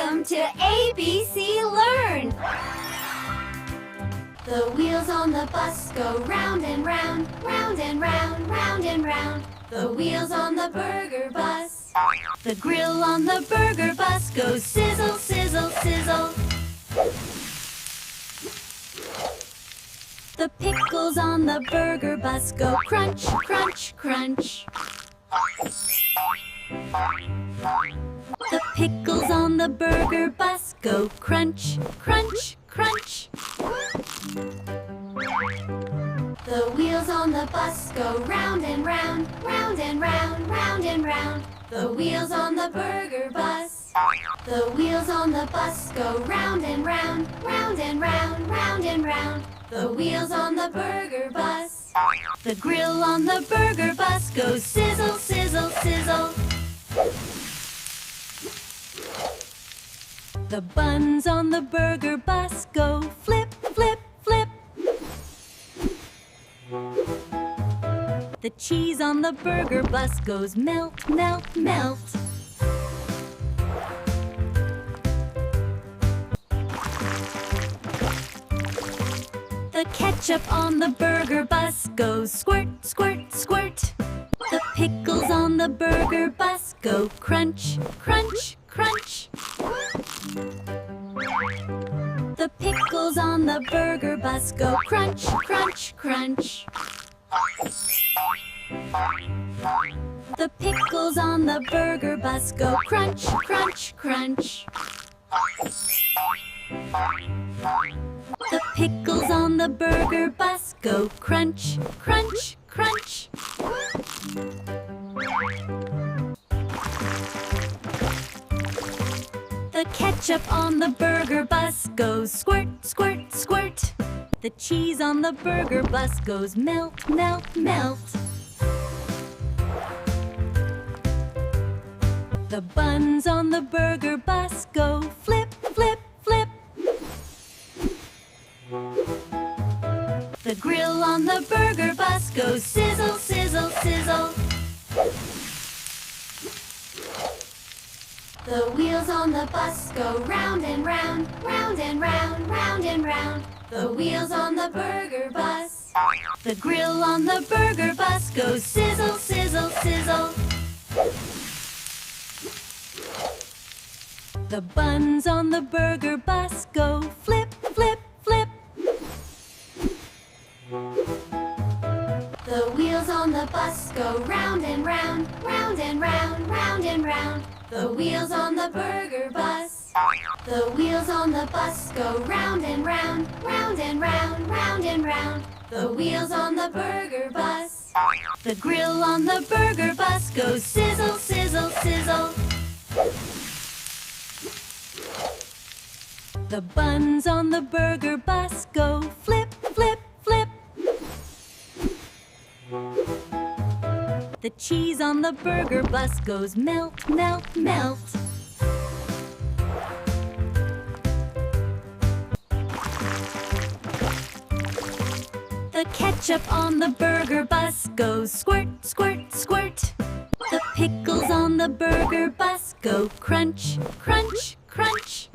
Welcome to ABC Learn! The wheels on the bus go round and round, round and round, round and round. The wheels on the burger bus. The grill on the burger bus goes sizzle, sizzle, sizzle. The pickles on the burger bus go crunch, crunch, crunch. The pickles on the burger bus go crunch, crunch, crunch. The wheels on the bus go round and round, round and round, round and round. The wheels on the burger bus. The wheels on the bus go round and round, round and round, round and round. The wheels on the burger bus. The grill on the burger bus goes sizzle, sizzle, sizzle. The buns on the burger bus go flip, flip, flip. The cheese on the burger bus goes melt, melt, melt. The ketchup on the burger bus goes squirt, squirt, squirt. The pickles on the burger bus go crunch, crunch, crunch. The pickles on the burger bus go crunch, crunch, crunch. The pickles on the burger bus go crunch, crunch, crunch. The pickles on the burger bus go crunch, crunch, crunch. The ketchup on the burger bus goes squirt, squirt, squirt. The cheese on the burger bus goes melt, melt, melt. The buns on the burger bus go flip, flip, flip. The grill on the burger bus goes sizzle, sizzle, sizzle. The wheels on the bus go round and round, round and round, round and round. The wheels on the burger bus. The grill on the burger bus goes sizzle, sizzle, sizzle. The buns on the burger bus go flip, flip, flip. The wheels on the bus go round and round, round and round, round and round. The wheels on the burger bus. The wheels on the bus go round and round, round and round, round and round. The wheels on the burger bus. The grill on the burger bus goes sizzle, sizzle, sizzle. The buns on the burger bus go flip, flip, flip. The cheese on the burger bus goes melt, melt, melt. The ketchup on the burger bus goes squirt, squirt, squirt. The pickles on the burger bus go crunch, crunch, crunch.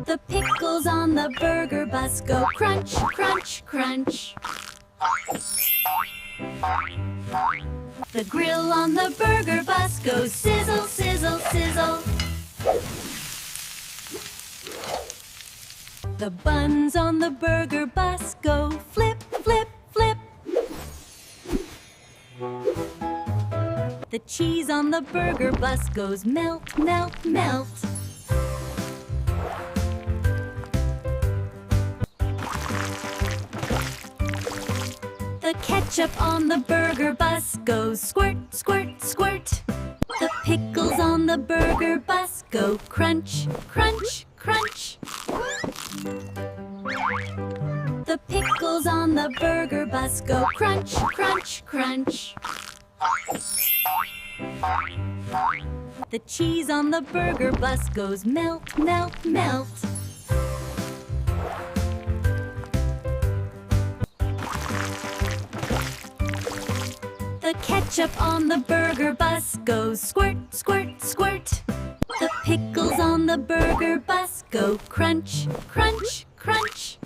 The pickles on the burger bus go crunch, crunch, crunch. The grill on the burger bus goes sizzle, sizzle, sizzle. The buns on the burger bus go flip, flip, flip. The cheese on the burger bus goes melt, melt, melt. The ketchup on the burger bus goes squirt, squirt, squirt. The pickles on the burger bus go crunch, crunch, crunch. The pickles on the burger bus go crunch, crunch, crunch. The cheese on the burger bus goes melt, melt, melt. The ketchup on the burger bus goes squirt, squirt, squirt. The pickles on the burger bus go crunch, crunch, crunch.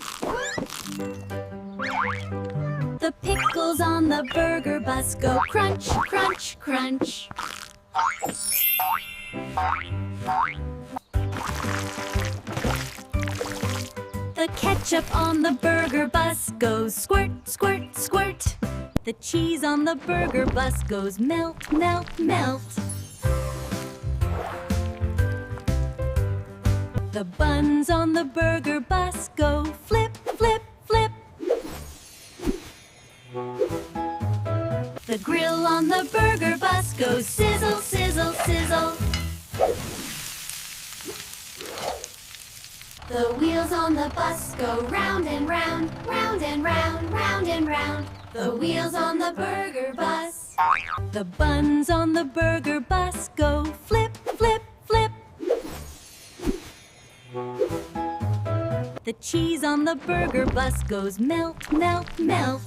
The pickles on the burger bus go crunch, crunch, crunch. The ketchup on the burger bus goes squirt, squirt, squirt. The cheese on the burger bus goes melt, melt, melt. The buns on the burger bus go flip, flip, flip. The grill on the burger bus goes sizzle, sizzle, sizzle. The wheels on the bus go round and round, round and round, round and round. The wheels on the burger bus. The buns on the burger bus go flip, flip, flip. The cheese on the burger bus goes melt, melt, melt.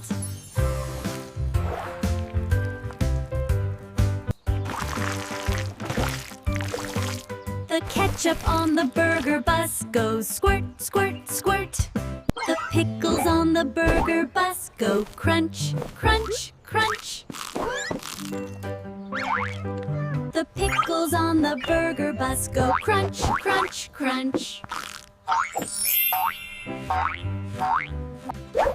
The ketchup on the burger bus goes squirt, squirt, squirt. The pickles on the burger bus go crunch, crunch, crunch. The pickles on the burger bus go crunch, crunch, crunch.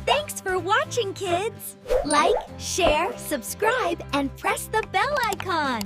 Thanks for watching, kids! Like, share, subscribe, and press the bell icon!